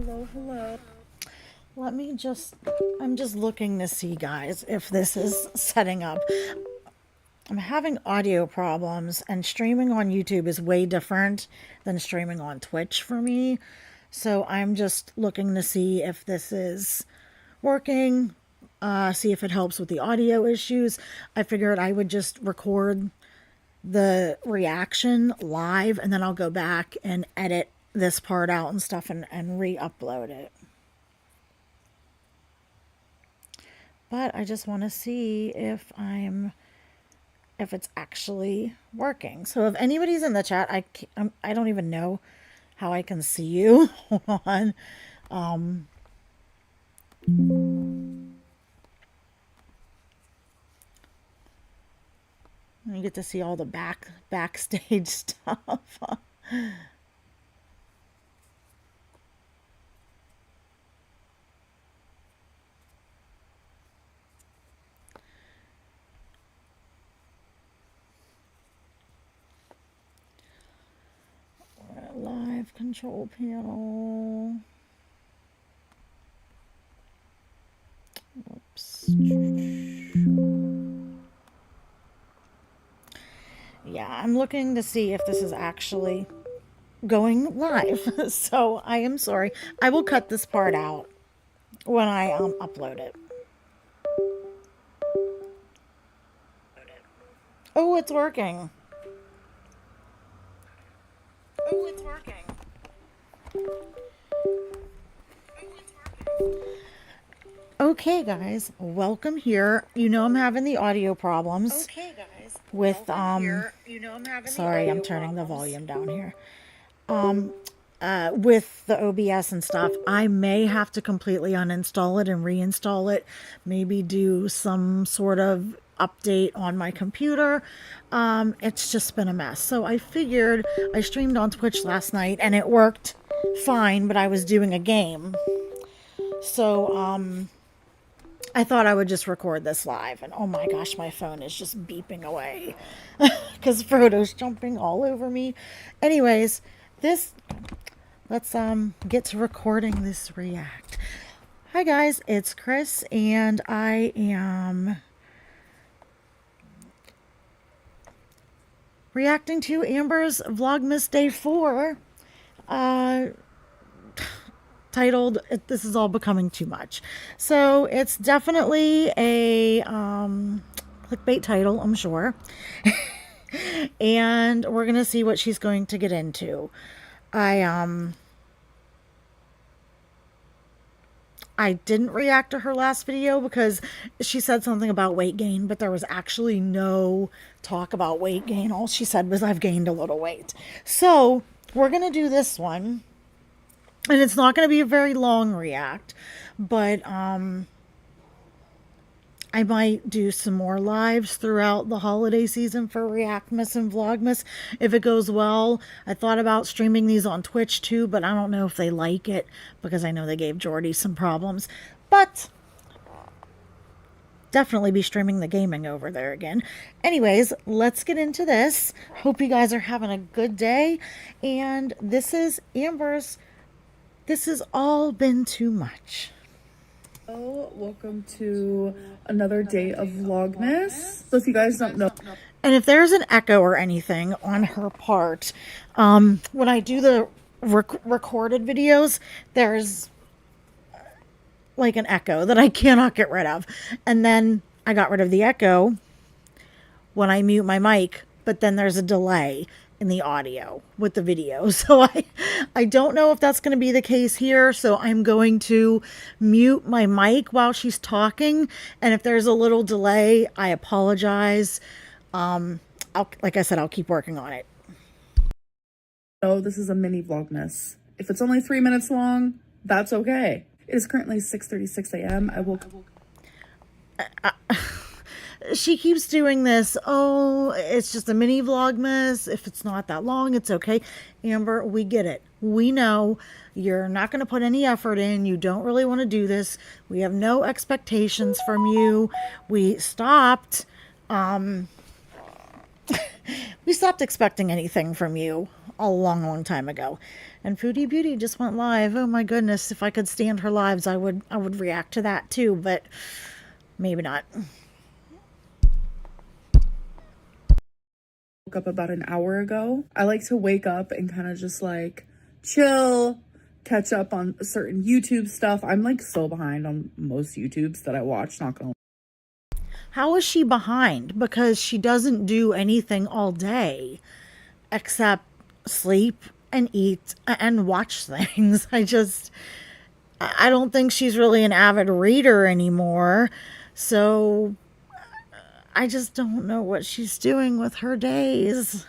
Hello, hello. I'm just looking to see, guys, if this is setting up. I'm having audio problems, and streaming on YouTube is way different than streaming on Twitch for me. So I'm just looking to see if this is working, see if it helps with the audio issues. I figured I would just record the reaction live, and then I'll go back and edit this part out and stuff and re-upload it. But I just want to see if it's actually working. So if anybody's in the chat, I don't even know how I can see you. Hold on. You get to see all the backstage stuff. Live control panel. Whoops. Yeah, I'm looking to see if this is actually going live. So I am sorry. I will cut this part out when I upload it. Oh, it's working. Oh, it's working. Okay, guys, welcome here. You know I'm having the audio problems. Okay, guys, with sorry, I'm turning the volume down here. With the OBS and stuff, I may have to completely uninstall it and reinstall it. Maybe do some sort of update on my computer. It's just been a mess. So I figured I streamed on Twitch last night and it worked fine, but I was doing a game. So, I thought I would just record this live, and oh my gosh, my phone is just beeping away because Frodo's jumping all over me. Anyways, let's get to recording this react. Hi guys, it's Chris, and I am reacting to Amber's Vlogmas Day 4. Titled "This Is All Becoming Too Much." So it's definitely a clickbait title, I'm sure. And we're gonna see what she's going to get into. I didn't react to her last video because she said something about weight gain, but there was actually no talk about weight gain. All she said was I've gained a little weight. So we're gonna do this one. And it's not going to be a very long react, but I might do some more lives throughout the holiday season for Reactmas and Vlogmas if it goes well. I thought about streaming these on Twitch too, but I don't know if they like it because I know they gave Jordy some problems. But definitely be streaming the gaming over there again. Anyways, let's get into this. Hope you guys are having a good day. And this is Amber's "This Has All Been Too Much." Oh, welcome to another day of Vlogmas. So if you guys don't know, And if there's an echo or anything on her part, when I do the recorded videos, there's like an echo that I cannot get rid of. And then I got rid of the echo when I mute my mic, but then there's a delay in the audio with the video. So I don't know if that's going to be the case here. So I'm going to mute my mic while she's talking. And if there's a little delay, I apologize. Like I said, I'll keep working on it. oh, this is a mini Vlogmas. If it's only 3 minutes long, that's okay. It is currently 6:36 a.m. I woke up. She keeps doing this. Oh, it's just a mini Vlogmas. If it's not that long, it's okay. Amber, we get it. We know you're not going to put any effort in. You don't really want to do this. We have no expectations from you. We stopped We stopped expecting anything from you a long time ago. And Foodie Beauty just went live. Oh my goodness, if I could stand her lives, I would react to that too, but maybe not. Woke up about an hour ago. I like to wake up and kind of just like chill, catch up on certain YouTube stuff. I'm like so behind on most YouTubes that I watch, not gonna. How is she behind? Because she doesn't do anything all day except sleep and eat and watch things. I don't think she's really an avid reader anymore. So I just don't know what she's doing with her days.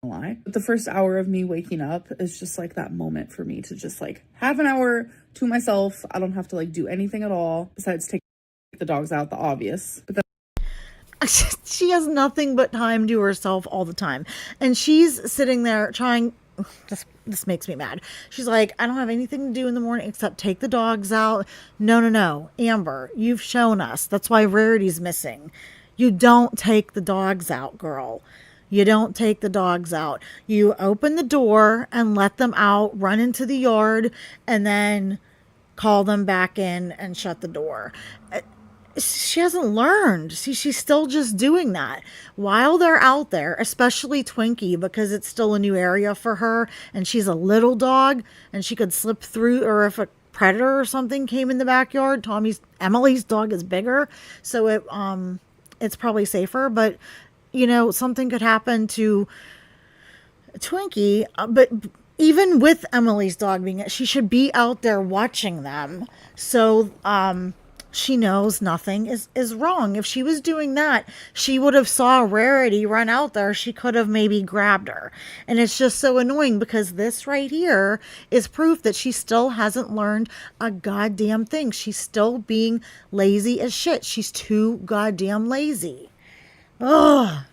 Lie. But the first hour of me waking up is just like that moment for me to just like have an hour to myself. I don't have to like do anything at all besides take the dogs out, the obvious. But then She has nothing but time to herself all the time. And she's sitting there trying. This makes me mad. She's like, I don't have anything to do in the morning except take the dogs out. No. Amber, you've shown us. That's why Rarity's missing. You don't take the dogs out, girl. You don't take the dogs out. You open the door and let them out, run into the yard, and then call them back in and shut the door. She hasn't learned. See, she's still just doing that while they're out there, especially Twinkie, because it's still a new area for her and she's a little dog and she could slip through, or if a predator or something came in the backyard, Emily's dog is bigger, so it's probably safer, but you know, something could happen to Twinkie, but even with Emily's dog being, she should be out there watching them. So, she knows nothing is wrong. If she was doing that, she would have saw Rarity run out there. She could have maybe grabbed her. And it's just so annoying because this right here is proof that she still hasn't learned a goddamn thing. She's still being lazy as shit. She's too goddamn lazy. Ugh.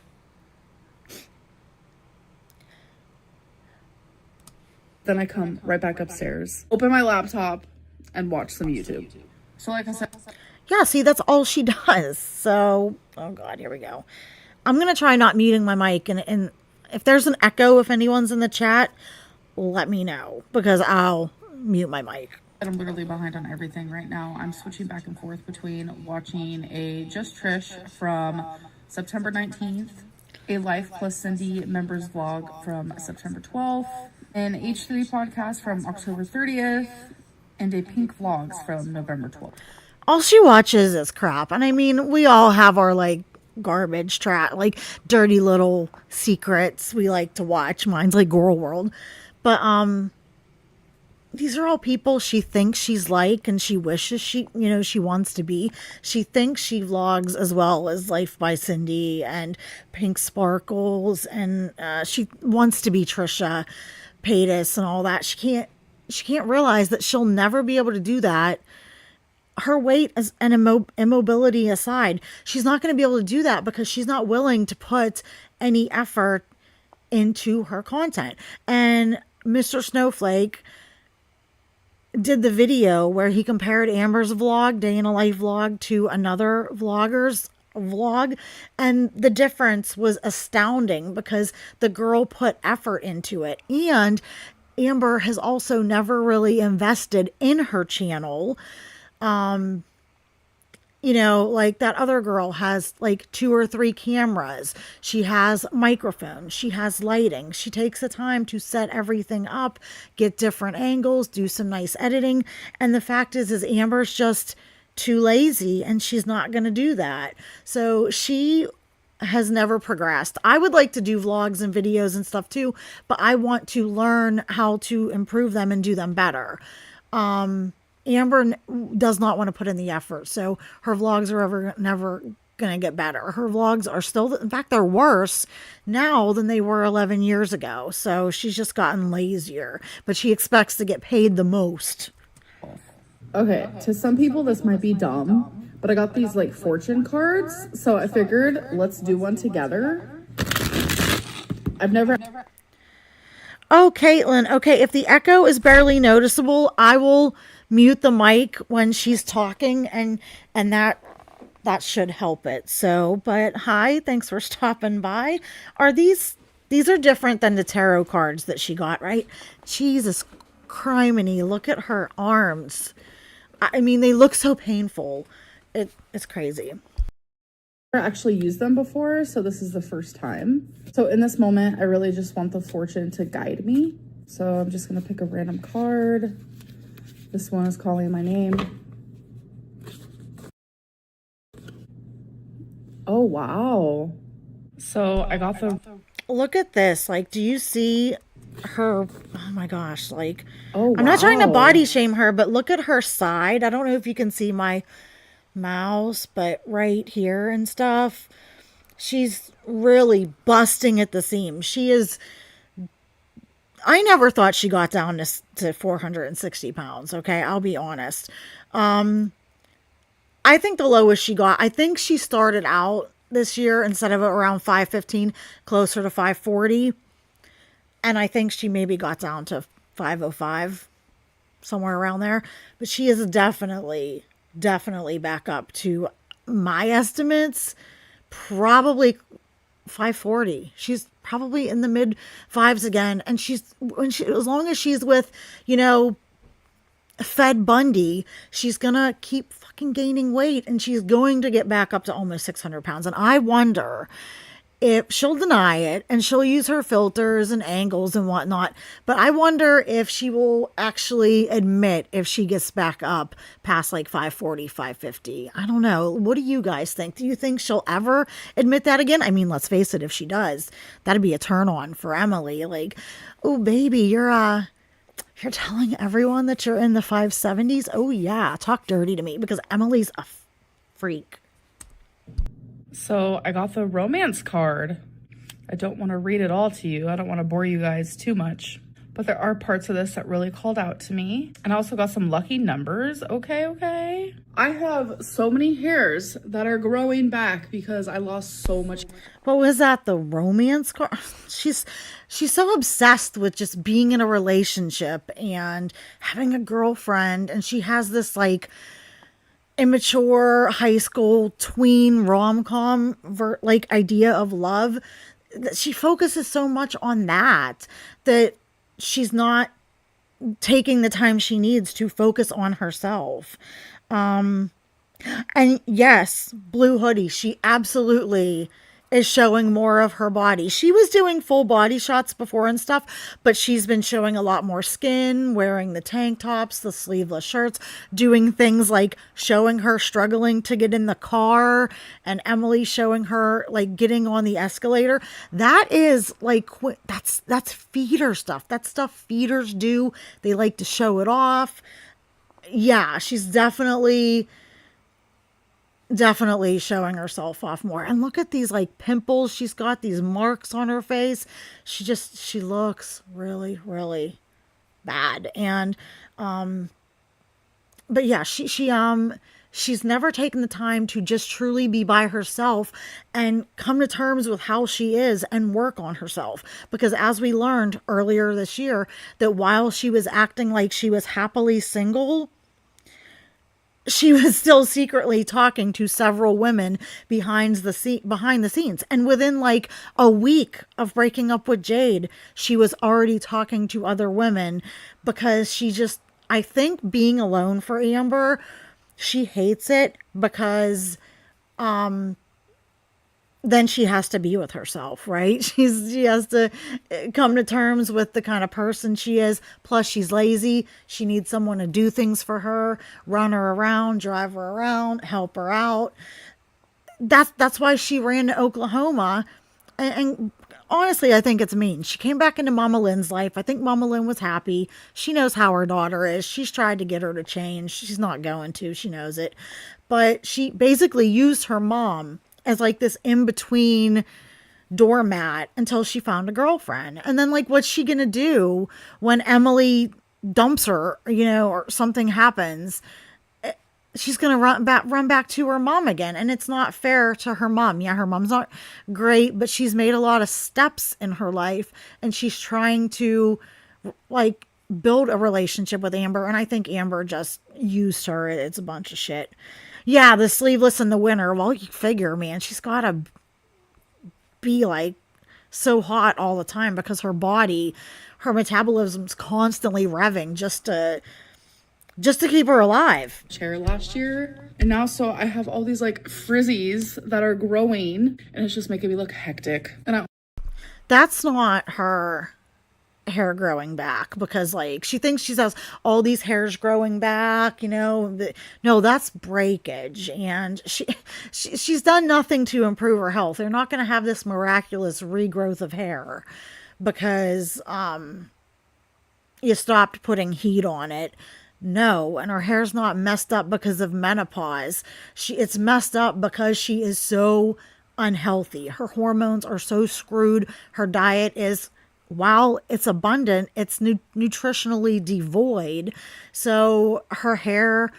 then I come right back upstairs, open my laptop, and watch some YouTube. So like I said, Yeah, see, that's all she does. So, oh God, here we go. I'm going to try not muting my mic. And if there's an echo, if anyone's in the chat, let me know because I'll mute my mic. I'm literally behind on everything right now. I'm switching back and forth between watching a Just Trish from September 19th, a Life Plus Cindy members vlog from September 12th, an H3 podcast from October 30th, and a Pink Vlogs from November 12th. All she watches is crap. And I mean, we all have our like garbage trash, like dirty little secrets we like to watch. Mine's like Girl World. But these are all people she thinks she's like and she wishes she wants to be. She thinks she vlogs as well as Life by Cindy and Pink Sparkles, and she wants to be Trisha Paytas and all that. She can't realize that she'll never be able to do that. Her weight and immobility aside, she's not going to be able to do that because she's not willing to put any effort into her content. And Mr. Snowflake did the video where he compared Amber's vlog, day in a life vlog, to another vlogger's vlog, and the difference was astounding because the girl put effort into it. And Amber has also never really invested in her channel. Like that other girl has like 2 or 3 cameras. She has microphones. She has lighting. She takes the time to set everything up, get different angles, do some nice editing. And the fact is Amber's just too lazy and she's not going to do that. So she has never progressed. I would like to do vlogs and videos and stuff too, but I want to learn how to improve them and do them better. Amber does not want to put in the effort, so her vlogs are never going to get better. Her vlogs are still, in fact, they're worse now than they were 11 years ago. So she's just gotten lazier, but she expects to get paid the most. Okay, to some people this might be dumb, but I got these like fortune cards, so I figured let's do one together. I've never... Oh, Caitlin, okay, if the echo is barely noticeable, I will mute the mic when she's talking, and that that should help it. So, but hi, thanks for stopping by. Are these are different than the tarot cards that she got, right? Jesus criminy, look at her arms. I mean, they look so painful. It's crazy. Never actually used them before, so this is the first time. So in this moment, I really just want the fortune to guide me. So I'm just gonna pick a random card. This one is calling my name. Oh, wow. So I got the... Look at this. Like, do you see her? Oh my gosh. Like, Oh, I'm not trying to wow. body shame her, but look at her side. I don't know if you can see my mouse, but right here and stuff, she's really busting at the seams. She is... I never thought she got down to 460 pounds. Okay, I'll be honest. I think the lowest she got, I think she started out this year instead of around 515, closer to 540. And I think she maybe got down to 505, somewhere around there. But she is definitely back up to my estimates, probably 540. She's probably in the mid fives again. And as long as she's with, Fed Bundy, she's gonna keep fucking gaining weight, and she's going to get back up to almost 600 pounds. And I wonder if she'll deny it and she'll use her filters and angles and whatnot, but I wonder if she will actually admit if she gets back up past like 540, 550. I don't know. What do you guys think? Do you think she'll ever admit that again? I mean, let's face it, if she does, that'd be a turn on for Emily. Like, oh baby, you're telling everyone that you're in the 570s? Oh, yeah. Talk dirty to me, because Emily's a freak. So I got the romance card. I don't want to read it all to you. I don't want to bore you guys too much. But there are parts of this that really called out to me. And I also got some lucky numbers. Okay. I have so many hairs that are growing back because I lost so much. What was that? The romance card? She's so obsessed with just being in a relationship and having a girlfriend. And she has this like immature high school tween rom-com like idea of love. She focuses so much on that she's not taking the time she needs to focus on herself. And yes, Blue Hoodie, she absolutely is showing more of her body. She was doing full body shots before and stuff, but she's been showing a lot more skin, wearing the tank tops, the sleeveless shirts, doing things like showing her struggling to get in the car, and Emily showing her like getting on the escalator. That is like, that's feeder stuff. That's stuff feeders do. They like to show it off. Yeah, she's definitely showing herself off more. And look at these like pimples. She's got these marks on her face. She looks really, really bad. And but yeah, she's never taken the time to just truly be by herself and come to terms with how she is and work on herself. Because as we learned earlier this year, that while she was acting like she was happily single, she was still secretly talking to several women behind the scenes. And within like a week of breaking up with Jade, she was already talking to other women, because I think being alone for Amber, she hates it, because then she has to be with herself, right? She has to come to terms with the kind of person she is. Plus, she's lazy. She needs someone to do things for her, run her around, drive her around, help her out. That's why she ran to Oklahoma. And honestly, I think it's mean. She came back into Mama Lynn's life. I think Mama Lynn was happy. She knows how her daughter is. She's tried to get her to change. She's not going to. She knows it. But she basically used her mom as like this in-between doormat until she found a girlfriend. And then like, what's she gonna do when Emily dumps her, or something happens? She's gonna run back to her mom again. And it's not fair to her mom. Yeah, her mom's not great, but she's made a lot of steps in her life, and she's trying to like build a relationship with Amber. And I think Amber just used her. It's a bunch of shit. Yeah, the sleeveless in the winter. Well, you figure, man, she's got to be like so hot all the time because her body, her metabolism's constantly revving just to keep her alive. Chair last year, and now so I have all these like frizzies that are growing, and it's just making me look hectic. And That's not her hair growing back, because like she thinks she has all these hairs growing back, no, that's breakage, and she's done nothing to improve her health. They're not going to have this miraculous regrowth of hair because you stopped putting heat on it. No, and her hair's not messed up because of menopause. It's messed up because she is so unhealthy. Her hormones are so screwed. Her diet is, while it's abundant, it's nutritionally devoid. So her hair,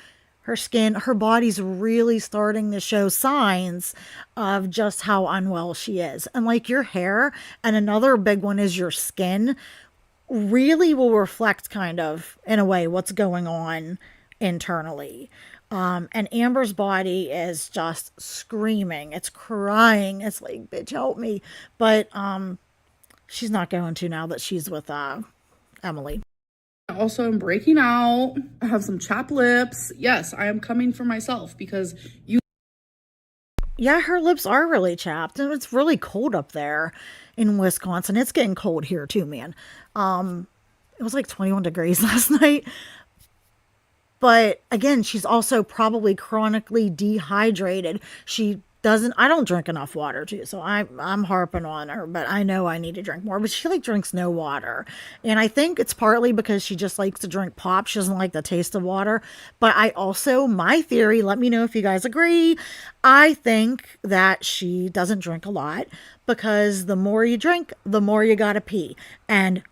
her skin, her body's really starting to show signs of just how unwell she is. And like your hair, and another big one is your skin, really will reflect kind of, in a way, what's going on internally. And Amber's body is just screaming. It's crying. It's like, bitch, help me. But she's not going to now that she's with Emily. Also, I'm breaking out. I have some chapped lips. Yes, I am coming for myself because Yeah, her lips are really chapped, and it's really cold up there in Wisconsin. It's getting cold here too, man. It was like 21 degrees last night. But again, she's also probably chronically dehydrated. I don't drink enough water too, so I'm harping on her, but I know I need to drink more. But she like drinks no water, and I think it's partly because she just likes to drink pop. She doesn't like the taste of water. But my theory, let me know if you guys agree, I think that she doesn't drink a lot because the more you drink, the more you gotta pee. And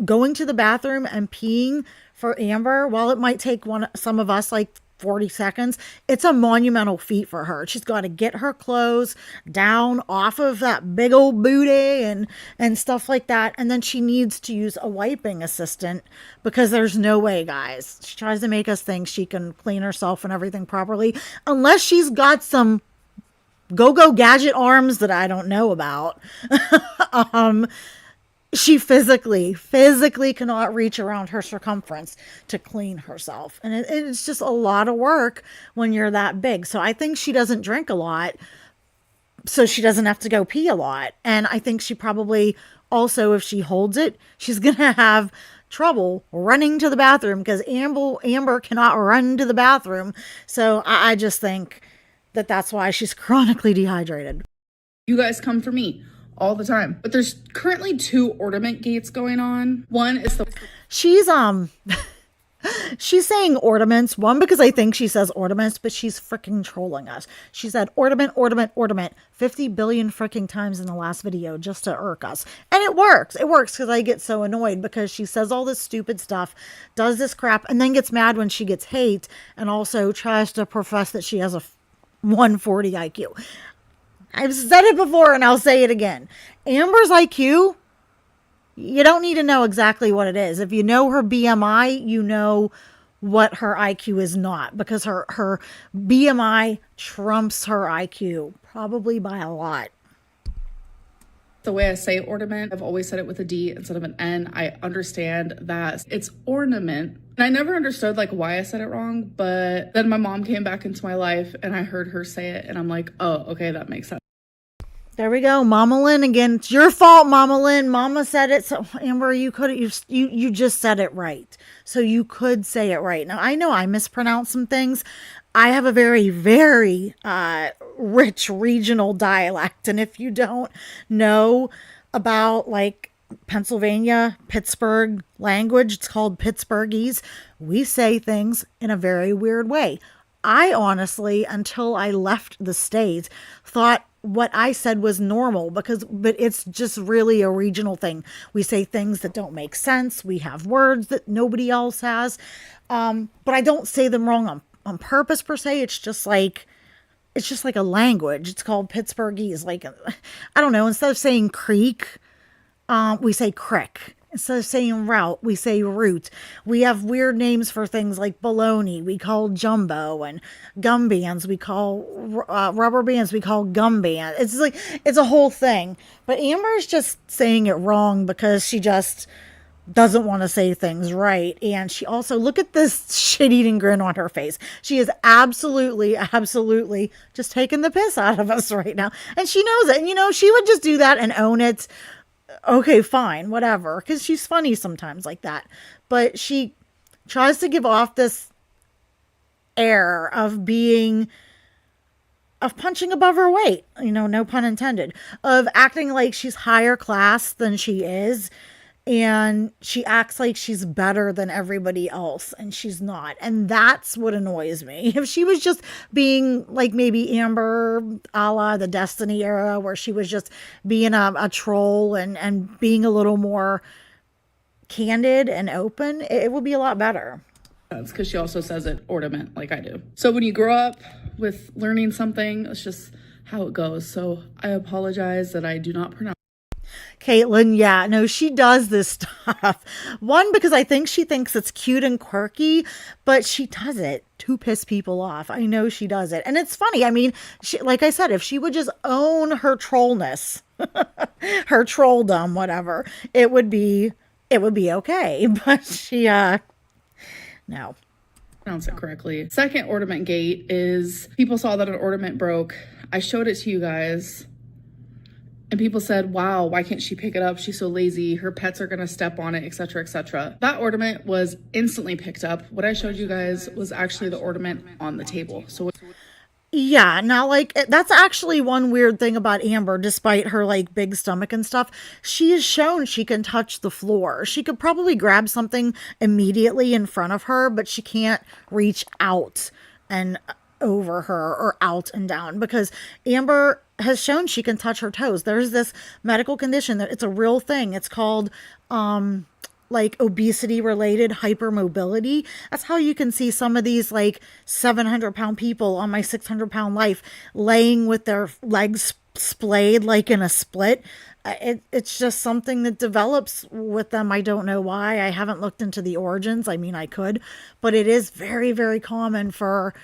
going to the bathroom and peeing for Amber, while it might take some of us like 40 seconds, it's a monumental feat for her. She's got to get her clothes down off of that big old booty and stuff like that, and then she needs to use a wiping assistant because there's no way, guys, she tries to make us think she can clean herself and everything properly unless she's got some go-go gadget arms that I don't know about. She physically cannot reach around her circumference to clean herself. And it's just a lot of work when you're that big. So I think she doesn't drink a lot, so she doesn't have to go pee a lot. And I think she probably also, if she holds it, she's going to have trouble running to the bathroom because Amber cannot run to the bathroom. So I just think that that's why she's chronically dehydrated. you guys come for me all the time. But there's currently 2 ornament gates going on. One is she's saying ornaments, one because I think she says ornaments, but she's freaking trolling us. She said ornament 50 billion freaking times in the last video just to irk us. And it works because I get so annoyed because she says all this stupid stuff, does this crap, and then gets mad when she gets hate, and also tries to profess that she has a 140 IQ. I've said it before and I'll say it again. Amber's IQ, you don't need to know exactly what it is. If you know her BMI, you know what her IQ is not, because her BMI trumps her IQ probably by a lot. the way I say ornament. I've always said it with a D instead of an N. I understand that it's ornament. And I never understood like why I said it wrong, but then my mom came back into my life and I heard her say it and I'm like, oh, okay, that makes sense. There we go, Mama Lynn again. It's your fault, Mama Lynn. Mama said it. So Amber, you just said it right. So you could say it right. Now I know I mispronounced some things. I have a very, very rich regional dialect, and if you don't know about like Pennsylvania, Pittsburgh language, it's called Pittsburghese. We say things in a very weird way. I honestly, until I left the state, thought what I said was normal but it's just really a regional thing. We say things that don't make sense. We have words that nobody else has. But I don't say them wrong on purpose per se. It's just like a language. It's called Pittsburghese. Like, I don't know, instead of saying creek, we say crick. Instead of saying route, we say root. We have weird names for things like baloney. We call jumbo, and gum bands. We call rubber bands. We call gum band. It's like, it's a whole thing. But Amber's just saying it wrong because she just doesn't want to say things right. And she also, look at this shit-eating grin on her face. She is absolutely, absolutely just taking the piss out of us right now. And she knows it. And, you know, she would just do that and own it. Okay, fine, whatever. Because she's funny sometimes like that. But she tries to give off this air of being, of punching above her weight. You know, no pun intended. Of acting like she's higher class than she is. And she acts like she's better than everybody else, and she's not. And that's what annoys me. If she was just being like maybe Amber a la the Destiny era, where she was just being a troll and being a little more candid and open, it would be a lot better. That's because she also says it ornament like I do. So when you grow up with learning something, it's just how it goes. So I apologize that I do not pronounce Caitlin, yeah, no, she does this stuff. One, because I think she thinks it's cute and quirky, but she does it to piss people off. I know she does it. And it's funny. I mean, she, like I said, if she would just own her trollness, her trolldom, whatever, it would be okay. But she, no. Pronounce it correctly. Second ornament gate is people saw that an ornament broke. I showed it to you guys. And people said, wow, why can't she pick it up? She's so lazy. Her pets are going to step on it, etc., etc. That ornament was instantly picked up. What I showed you guys was actually the ornament on the table. So yeah, now like that's actually one weird thing about Amber, despite her like big stomach and stuff. She has shown she can touch the floor. She could probably grab something immediately in front of her, but she can't reach out and over her or out and down, because Amber has shown she can touch her toes. There's this medical condition that it's a real thing. It's called like obesity related hypermobility. That's how you can see some of these like 700-pound people on my 600-pound life laying with their legs splayed like in a split. It's just something that develops with them. I don't know why. I haven't looked into the origins. I mean, I could, but it is very, very common for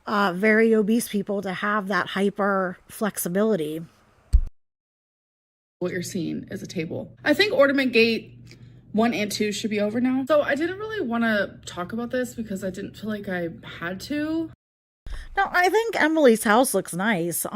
very obese people to have that hyper flexibility. What you're seeing is a table. I think Ornament Gate 1 and 2 should be over now. So I didn't really want to talk about this because I didn't feel like I had to. No, I think Emily's house looks nice.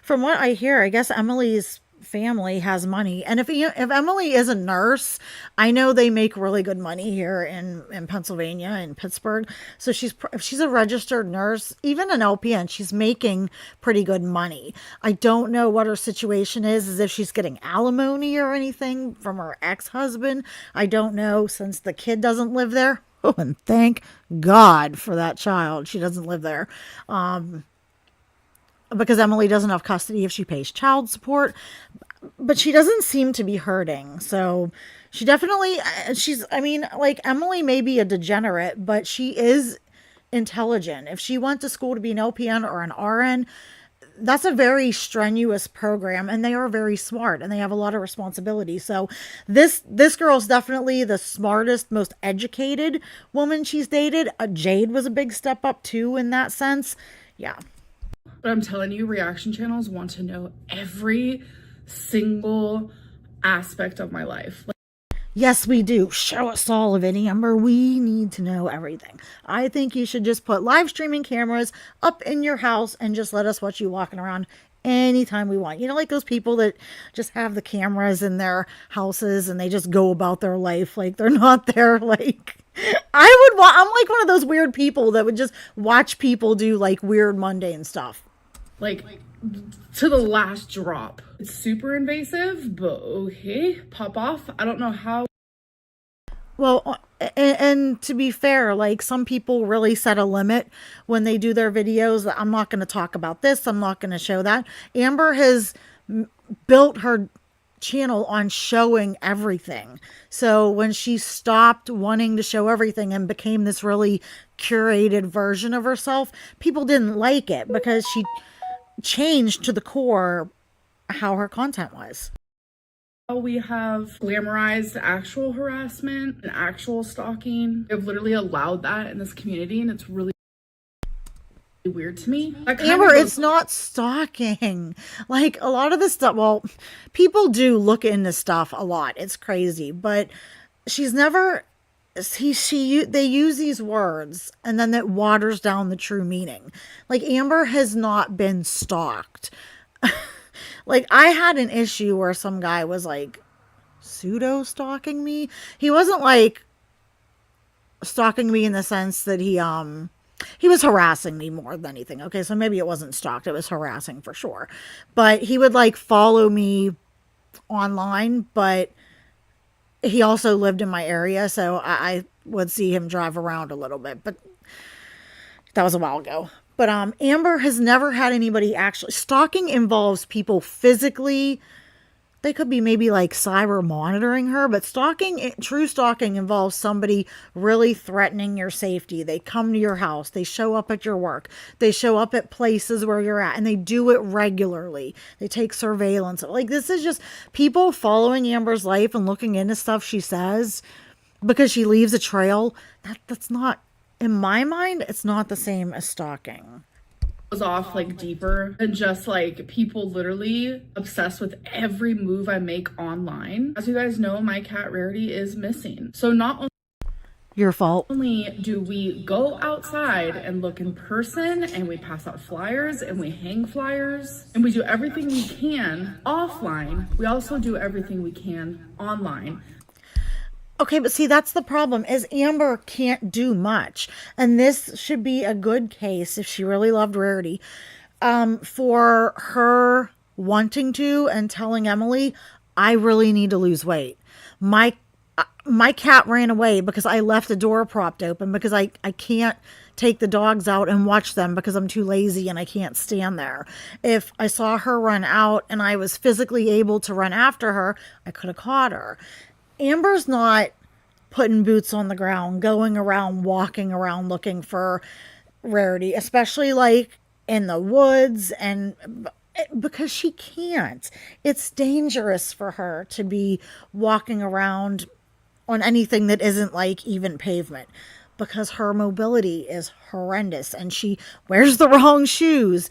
From what I hear, I guess Emily's family has money, and if Emily is a nurse, I know they make really good money here in Pennsylvania and Pittsburgh. So if she's a registered nurse, even an LPN, she's making pretty good money. I don't know what her situation is, as if she's getting alimony or anything from her ex-husband. I don't know, since the kid doesn't live there. Oh, and thank God for that child. She doesn't live there. Because Emily doesn't have custody if she pays child support, but she doesn't seem to be hurting. So she definitely, I mean, like Emily may be a degenerate, but she is intelligent. If she went to school to be an LPN or an RN, that's a very strenuous program, and they are very smart and they have a lot of responsibility. So this girl's definitely the smartest, most educated woman she's dated. Jade was a big step up too in that sense. Yeah. But I'm telling you, reaction channels want to know every single aspect of my life. Yes, we do. Show us all of it, Amber. We need to know everything. I think you should just put live streaming cameras up in your house and just let us watch you walking around anytime we want. You know, like those people that just have the cameras in their houses and they just go about their life like they're not there. Like, I'm like one of those weird people that would just watch people do like weird mundane stuff. Like to the last drop. It's super invasive, but okay, pop off. I don't know how. Well, and to be fair, like some people really set a limit when they do their videos. I'm not going to talk about this. I'm not going to show that. Amber has built her channel on showing everything. So when she stopped wanting to show everything and became this really curated version of herself, people didn't like it because she changed to the core how her content was. We have glamorized actual harassment and actual stalking. They've literally allowed that in this community, and it's really weird to me. Amber, it's not stalking. Like, a lot of this stuff, well, people do look into stuff a lot. It's crazy, but she's never, they use these words and then it waters down the true meaning. Like, Amber has not been stalked. Like, I had an issue where some guy was like pseudo stalking me. He wasn't like stalking me in the sense that he was harassing me more than anything. Okay, so maybe it wasn't stalked, it was harassing for sure. But he would like follow me online, but he also lived in my area, so I would see him drive around a little bit. But that was a while ago. But Amber has never had anybody actually. Stalking involves people physically. They could be maybe like cyber monitoring her, but stalking, true stalking, involves somebody really threatening your safety. They come to your house, they show up at your work, they show up at places where you're at, and they do it regularly. They take surveillance. Like, this is just people following Amber's life and looking into stuff she says because she leaves a trail. That's not, in my mind, it's not the same as stalking. Goes off like deeper than just like people literally obsessed with every move I make online. As you guys know, my cat Rarity is missing. So not only your fault. only do we go outside and look in person and we pass out flyers and we hang flyers and we do everything we can offline, we also do everything we can online. Okay, but see, that's the problem, is Amber can't do much. And this should be a good case, if she really loved Rarity, for her wanting to and telling Emily, I really need to lose weight. My cat ran away because I left the door propped open because I can't take the dogs out and watch them because I'm too lazy and I can't stand there. If I saw her run out and I was physically able to run after her, I could have caught her. Amber's not putting boots on the ground, going around, walking around looking for Rarity, especially like in the woods, and because she can't. It's dangerous for her to be walking around on anything that isn't like even pavement because her mobility is horrendous and she wears the wrong shoes,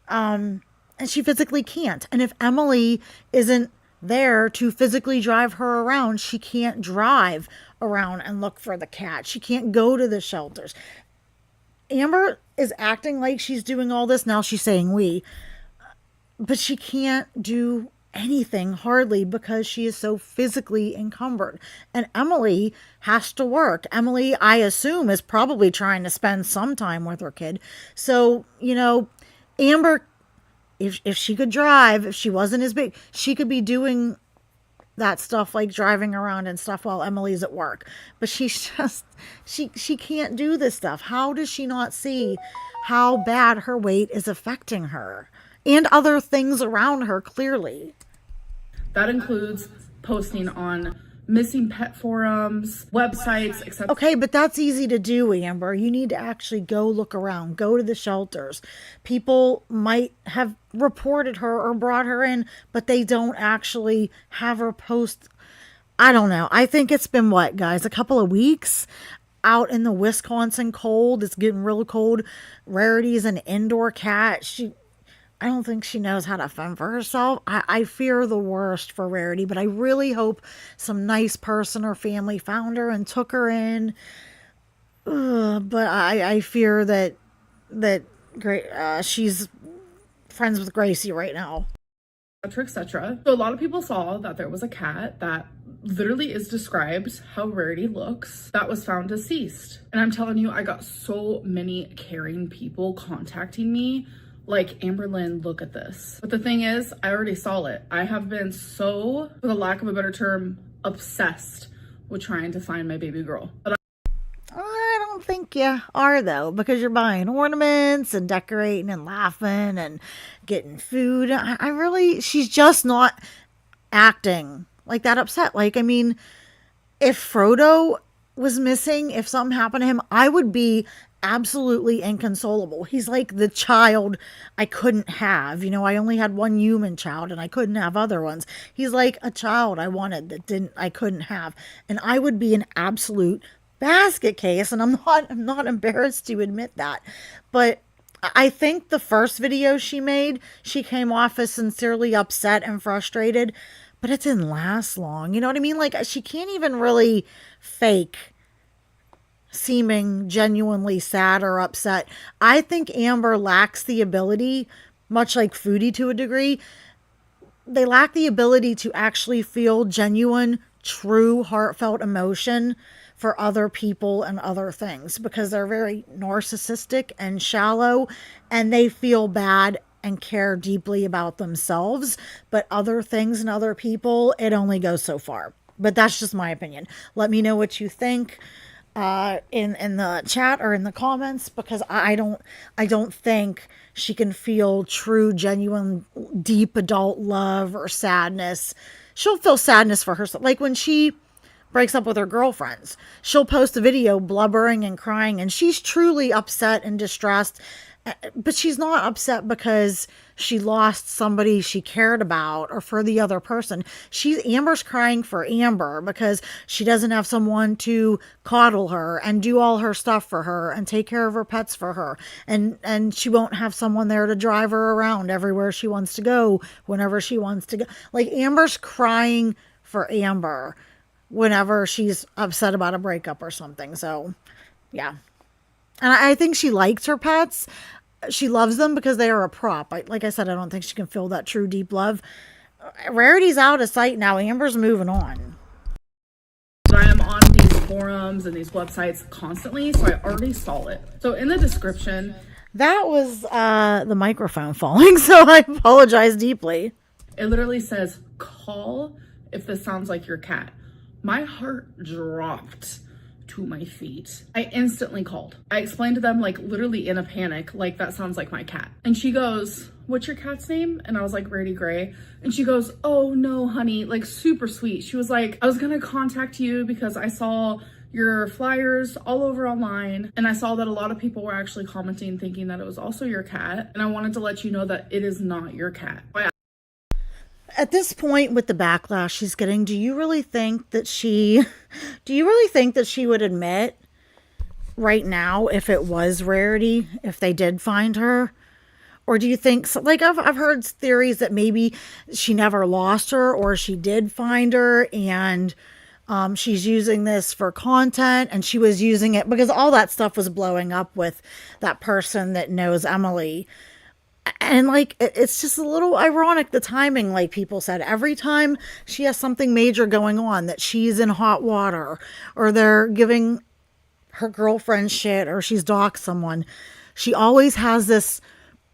and she physically can't. And if Emily isn't there to physically drive her around, she can't drive around and look for the cat. She can't go to the shelters. Amber is acting like she's doing all this. Now she's saying we, but she can't do anything hardly because she is so physically encumbered. And Emily has to work. Emily, I assume, is probably trying to spend some time with her kid. So, you know, Amber, if she could drive, if she wasn't as big, she could be doing that stuff like driving around and stuff while Emily's at work. But she's just, she can't do this stuff. How does she not see how bad her weight is affecting her and other things around her clearly? That includes posting on missing pet forums, websites, etc. Okay, but that's easy to do, Amber. You need to actually go look around, go to the shelters. People might have reported her or brought her in, but they don't actually have her post. I don't know. I think it's been, what, guys, a couple of weeks out in the Wisconsin cold. It's getting real cold. Rarity's an indoor cat. I don't think she knows how to fend for herself. I fear the worst for Rarity, but I really hope some nice person or family found her and took her in. But I fear that she's friends with Gracie right now. Etc. So a lot of people saw that there was a cat that literally is described how Rarity looks that was found deceased. And I'm telling you, I got so many caring people contacting me like, Amberlynn, look at this. But the thing is, I already saw it. I have been so, for the lack of a better term, obsessed with trying to find my baby girl. But I don't think you are, though, because you're buying ornaments and decorating and laughing and getting food. I really, she's just not acting like that upset. Like, I mean, if Frodo was missing, if something happened to him, I would be absolutely inconsolable. He's like the child I couldn't have. You know, I only had one human child and I couldn't have other ones. He's like a child I wanted that I couldn't have. And I would be an absolute basket case, and I'm not embarrassed to admit that. But I think the first video she made, she came off as sincerely upset and frustrated, but it didn't last long. You know what I mean? Like, she can't even really fake seeming genuinely sad or upset. I think Amber lacks the ability, much like Foodie to a degree, they lack the ability to actually feel genuine, true, heartfelt emotion for other people and other things, because they're very narcissistic and shallow, and they feel bad and care deeply about themselves, but other things and other people, it only goes so far. But that's just my opinion. Let me know what you think in the chat or in the comments, because I don't think she can feel true, genuine, deep adult love or sadness. She'll feel sadness for herself, like when she breaks up with her girlfriends. She'll post a video blubbering and crying, and she's truly upset and distressed. But she's not upset because she lost somebody she cared about or for the other person. Amber's crying for Amber because she doesn't have someone to coddle her and do all her stuff for her and take care of her pets for her. And she won't have someone there to drive her around everywhere she wants to go, whenever she wants to go. Like, Amber's crying for Amber whenever she's upset about a breakup or something. So, yeah. And I think she likes her pets. She loves them because they are a prop. Like I said, I don't think she can feel that true, deep love. Rarity's out of sight now. Amber's moving on. I am on these forums and these websites constantly, so I already saw it. So in the description... That was the microphone falling, so I apologize deeply. It literally says, call if this sounds like your cat. My heart dropped to my feet. I instantly called. I explained to them, like, literally in a panic, like, that sounds like my cat. And she goes, what's your cat's name? And I was like, Rarity Gray. And she goes, oh no, honey, like, super sweet. She was like, I was gonna contact you because I saw your flyers all over online, and I saw that a lot of people were actually commenting thinking that it was also your cat, and I wanted to let you know that it is not your cat. At this point, with the backlash she's getting, do you really think that she would admit right now if it was Rarity, if they did find her? Or do you think, like, I've heard theories that maybe she never lost her, or she did find her and she's using this for content, and she was using it because all that stuff was blowing up with that person that knows Emily. And, like, it's just a little ironic, the timing. Like people said, every time she has something major going on, that she's in hot water, or they're giving her girlfriend shit, or she's doxed someone, she always has this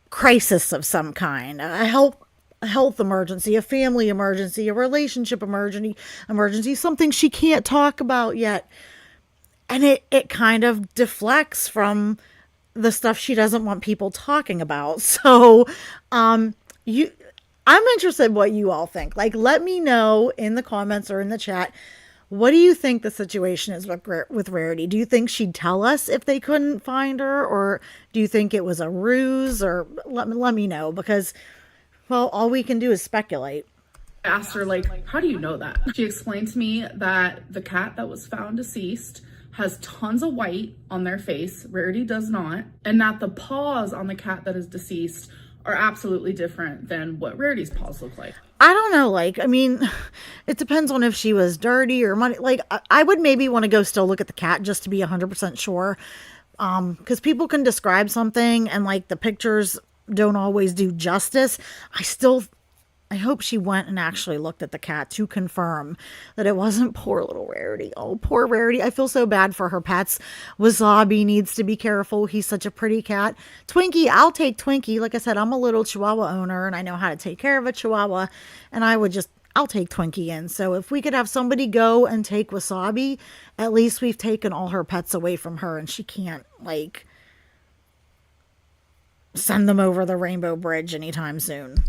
crisis of some kind. A health emergency, a family emergency, a relationship emergency, something she can't talk about yet. And it kind of deflects from the stuff she doesn't want people talking about. So, I'm interested what you all think. Like, let me know in the comments or in the chat, what do you think the situation is with Rarity? Do you think she'd tell us if they couldn't find her, or do you think it was a ruse? Or let me know, because, well, all we can do is speculate. I asked her, like, how do you know that? She explained to me that the cat that was found deceased has tons of white on their face, Rarity does not, and that the paws on the cat that is deceased are absolutely different than what Rarity's paws look like. I don't know, like, I mean, it depends on if she was dirty or money. Like, I would maybe want to go still look at the cat just to be 100% sure, because people can describe something and, like, the pictures don't always do justice. I hope she went and actually looked at the cat to confirm that it wasn't poor little Rarity. Oh, poor Rarity. I feel so bad for her pets. Wasabi needs to be careful. He's such a pretty cat. Twinkie, I'll take Twinkie. Like I said, I'm a little Chihuahua owner, and I know how to take care of a Chihuahua, and I'll take Twinkie in. So if we could have somebody go and take Wasabi, at least we've taken all her pets away from her, and she can't, like, send them over the Rainbow Bridge anytime soon.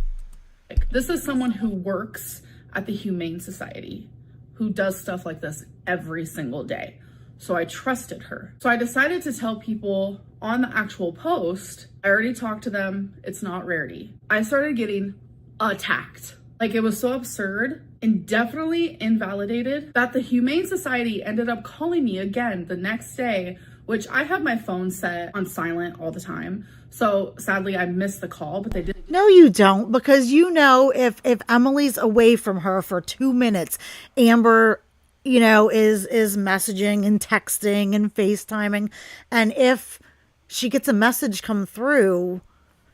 This is someone who works at the Humane Society, who does stuff like this every single day. So I trusted her. So I decided to tell people on the actual post, I already talked to them, it's not Rarity. I started getting attacked. Like, it was so absurd and definitely invalidated that the Humane Society ended up calling me again the next day, which I have my phone set on silent all the time. So sadly I missed the call, but they did. No, you don't, because you know if Emily's away from her for 2 minutes, Amber, you know, is messaging and texting and FaceTiming, and if she gets a message come through,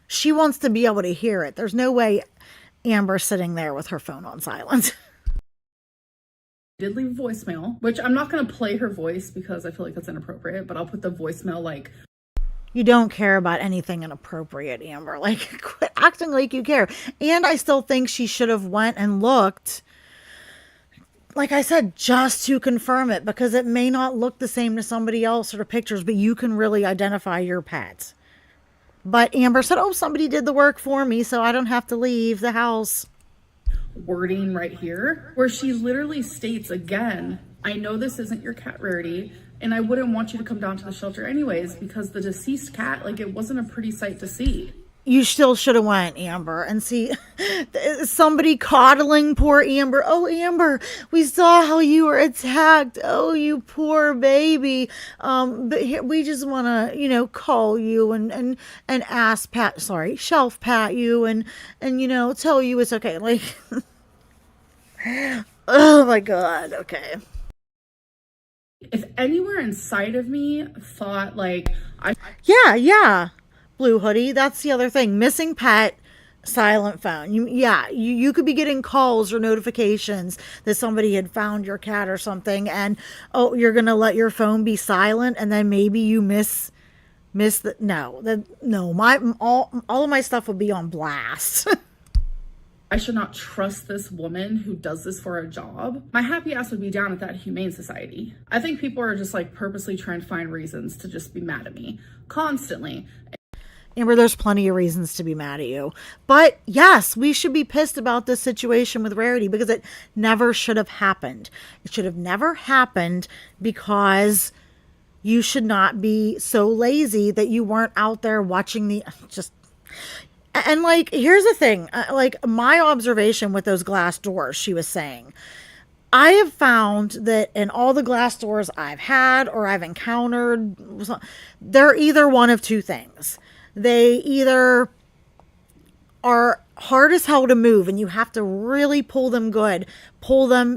she wants to be able to hear it. There's no way Amber's sitting there with her phone on silent. Did leave a voicemail, which I'm not going to play her voice because I feel like that's inappropriate, but I'll put the voicemail like, you don't care about anything inappropriate, Amber. Like, quit acting like you care. And I still think she should have went and looked, like I said, just to confirm it, because it may not look the same to somebody else or the pictures, but you can really identify your pets. But Amber said, oh, somebody did the work for me, so I don't have to leave the house. Wording right here where she literally states again, I know this isn't your cat, Rarity, and I wouldn't want you to come down to the shelter anyways, because the deceased cat, like, it wasn't a pretty sight to see. You still should have went, Amber, and see somebody coddling poor Amber. Oh, Amber, we saw how you were attacked. Oh, you poor baby. But here, we just want to, you know, call you and shelf pat you and, you know, tell you it's okay. Like, oh my God. Okay. If anywhere inside of me thought like, Yeah. Blue hoodie. That's the other thing. Missing pet, silent phone. You could be getting calls or notifications that somebody had found your cat or something, and oh, you're gonna let your phone be silent, and then maybe you miss the all of my stuff would be on blast. I should not trust this woman who does this for a job. My happy ass would be down at that Humane Society. I think people are just like purposely trying to find reasons to just be mad at me constantly. Amber, there's plenty of reasons to be mad at you. But yes, we should be pissed about this situation with Rarity because it never should have happened. It should have never happened because you should not be so lazy that you weren't out there watching and like, here's the thing, like my observation with those glass doors, she was saying, I have found that in all the glass doors I've had or I've encountered, they're either one of two things. They either are hard as hell to move and you have to really pull them good,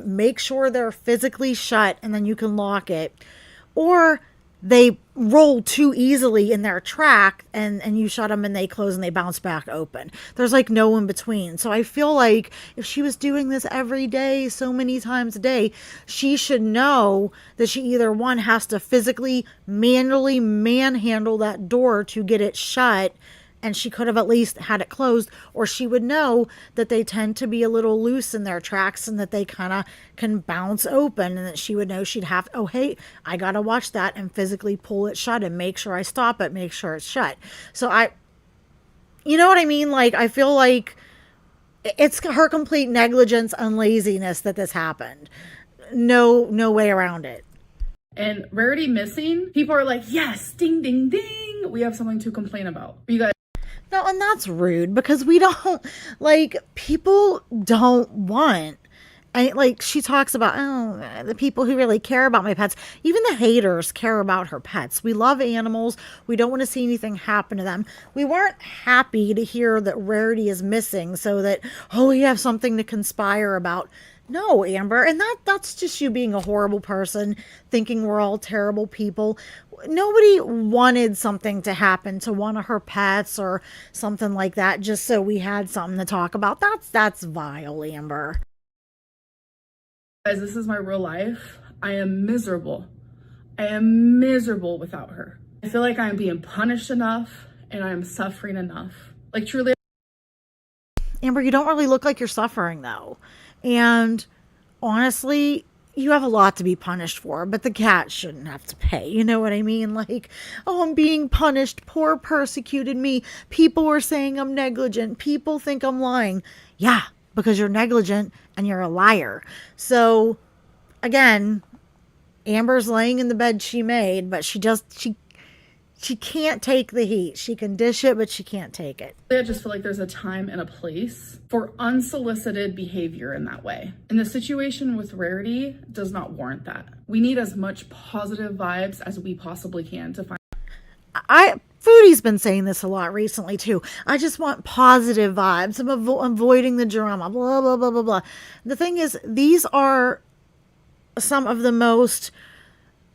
make sure they're physically shut and then you can lock it, or they roll too easily in their track and you shut them and they close and they bounce back open. There's like no in between. So I feel like if she was doing this every day, so many times a day, she should know that she either one has to physically, manually manhandle that door to get it shut, and she could have at least had it closed, or she would know that they tend to be a little loose in their tracks and that they kind of can bounce open, and that she would know she'd have, oh, hey, I got to watch that and physically pull it shut and make sure I stop it, make sure it's shut. So you know what I mean? Like, I feel like it's her complete negligence and laziness that this happened. No way around it. And Rarity missing, people are like, yes, ding, ding, ding. We have something to complain about. You guys. No, and that's rude because we don't, like, people don't want, like, she talks about, oh, the people who really care about my pets, even the haters care about her pets. We love animals. We don't want to see anything happen to them. We weren't happy to hear that Rarity is missing so that, oh, we have something to conspire about. No, Amber, and that's just you being a horrible person, thinking we're all terrible people. Nobody wanted something to happen to one of her pets or something like that just so we had something to talk about. That's vile, Amber. Guys, this is my real life. I am miserable. I am miserable without her. I feel like I'm being punished enough and I'm suffering enough. Like, truly. Amber, you don't really look like you're suffering, though. And honestly, you have a lot to be punished for, but the cat shouldn't have to pay. You know what I mean? Like, oh, I'm being punished. Poor persecuted me. People are saying I'm negligent. People think I'm lying. Yeah, because you're negligent and you're a liar. So, again, Amber's laying in the bed she made, but she can't take the heat. She can dish it, but she can't take it. I just feel like there's a time and a place for unsolicited behavior in that way. And the situation with Rarity does not warrant that. We need as much positive vibes as we possibly can to find. Foodie's been saying this a lot recently too. I just want positive vibes. I'm avoiding the drama, blah, blah, blah, blah, blah. The thing is, these are some of the most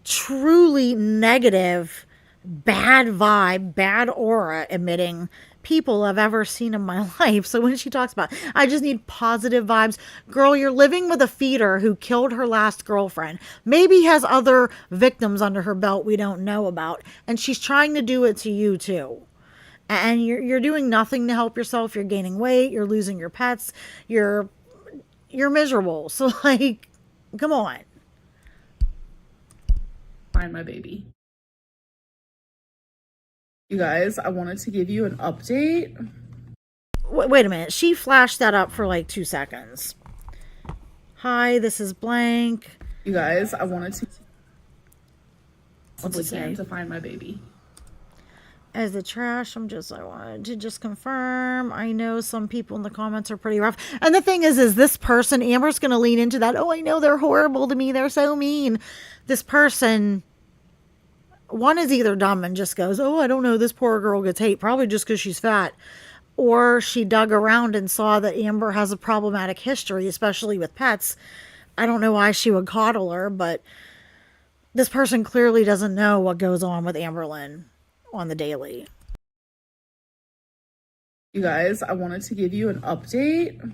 truly negative, bad vibe, bad aura emitting people I've ever seen in my life. So when she talks about, I just need positive vibes. Girl, you're living with a feeder who killed her last girlfriend. Maybe has other victims under her belt we don't know about. And she's trying to do it to you too. And you're doing nothing to help yourself. You're gaining weight. You're losing your pets. You're miserable. So like, come on. Find my baby. You guys, I wanted to give you an update. Wait a minute. She flashed that up for like 2 seconds. Hi, this is blank. You guys, I wanted to. What's it say? To find my baby. As the trash, I wanted to just confirm. I know some people in the comments are pretty rough. And the thing is this person, Amber's going to lean into that. Oh, I know they're horrible to me. They're so mean. This person, one is either dumb and just goes, oh, I don't know, this poor girl gets hate, probably just because she's fat. Or she dug around and saw that Amber has a problematic history, especially with pets. I don't know why she would coddle her, but this person clearly doesn't know what goes on with Amberlynn on the daily. You guys, I wanted to give you an update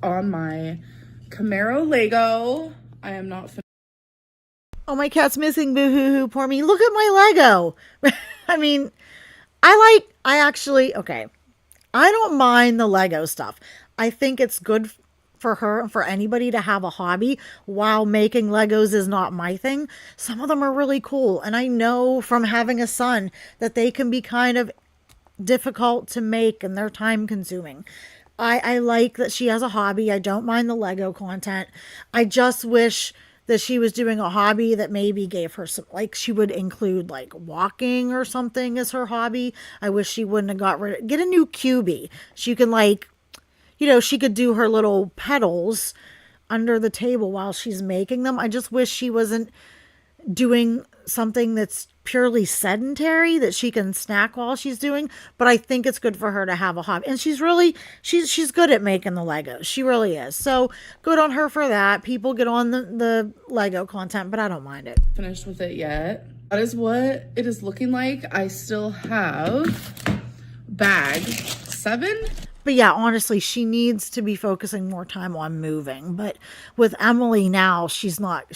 on my Camaro Lego. I am not finished. Oh, my cat's missing. Boo-hoo-hoo, poor me. Look at my Lego. I mean, I don't mind the Lego stuff. I think it's good for her and for anybody to have a hobby while making Legos is not my thing. Some of them are really cool. And I know from having a son that they can be kind of difficult to make and they're time consuming. I like that she has a hobby. I don't mind the Lego content. I just wish that she was doing a hobby that maybe gave her some, like she would include like walking or something as her hobby. I wish she wouldn't have get a new cubie. She can like, she could do her little pedals under the table while she's making them. I just wish she wasn't doing something that's purely sedentary that she can snack while she's doing, but I think it's good for her to have a hobby. And she's good at making the Legos. She really is. So good on her for that. People get on the Lego content, but I don't mind it. Finished with it yet. That is what it is looking like. I still have bag 7. But yeah, honestly, she needs to be focusing more time on moving. But with Emily now, she's not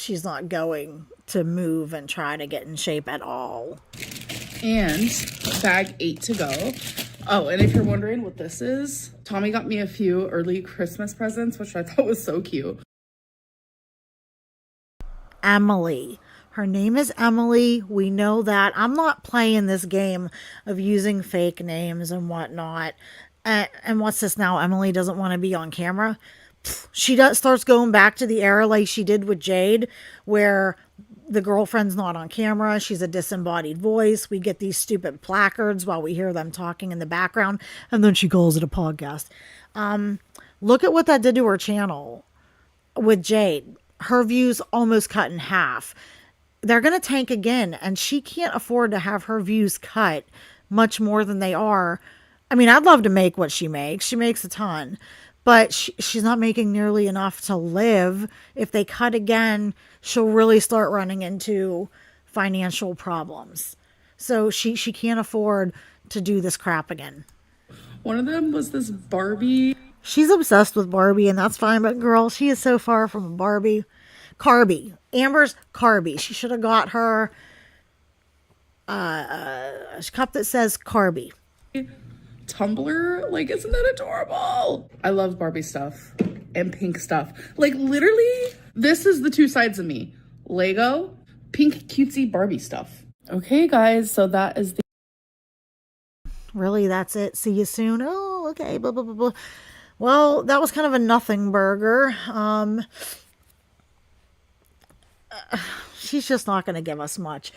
going to move and try to get in shape at all. And bag 8 to go. Oh, and if you're wondering what this is, Tommy got me a few early Christmas presents, which I thought was so cute. Emily. Her name is Emily. We know that. I'm not playing this game of using fake names and whatnot. And what's this now? Emily doesn't want to be on camera. She starts going back to the era like she did with Jade, where the girlfriend's not on camera. She's a disembodied voice. We get these stupid placards while we hear them talking in the background. And then she calls it a podcast. Look at what that did to her channel with Jade. Her views almost cut in half. They're going to tank again. And she can't afford to have her views cut much more than they are. I mean, I'd love to make what she makes. She makes a ton. But she's not making nearly enough to live. If they cut again, she'll really start running into financial problems. So she can't afford to do this crap again. One of them was this Barbie. She's obsessed with Barbie, and that's fine. But girl, she is so far from a Barbie. Carby. Amber's Carby. She should have got her a cup that says Carby. Tumblr, like, isn't that adorable? I love Barbie stuff and pink stuff. Like, literally, this is the two sides of me. Lego, pink cutesy Barbie stuff. Okay, guys, so that is the... Really, that's it. See you soon. Oh, okay, blah, blah, blah, blah. Well, that was kind of a nothing burger. she's just not going to give us much.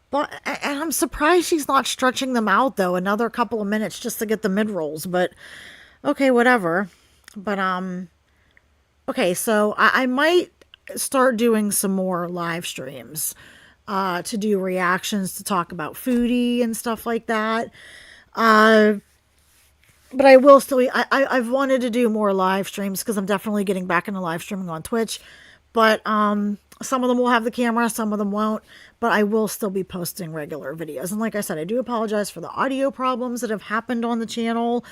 But and I'm surprised she's not stretching them out though, another couple of minutes just to get the mid rolls. But okay, whatever. But okay, so I might start doing some more live streams to do reactions, to talk about foodie and stuff like that. But I will still, I've wanted to do more live streams because I'm definitely getting back into live streaming on Twitch. But some of them will have the camera, some of them won't. But I will still be posting regular videos. And like I said, I do apologize for the audio problems that have happened on the channel.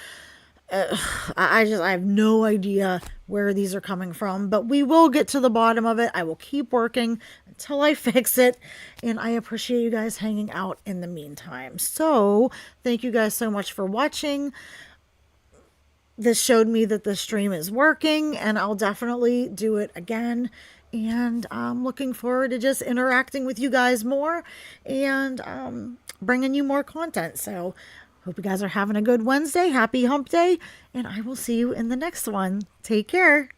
I have no idea where these are coming from, but we will get to the bottom of it. I will keep working until I fix it, and I appreciate you guys hanging out in the meantime. So thank you guys so much for watching. This showed me that the stream is working, and I'll definitely do it again. And I'm looking forward to just interacting with you guys more and bringing you more content. So hope you guys are having a good Wednesday. Happy hump day. And I will see you in the next one. Take care.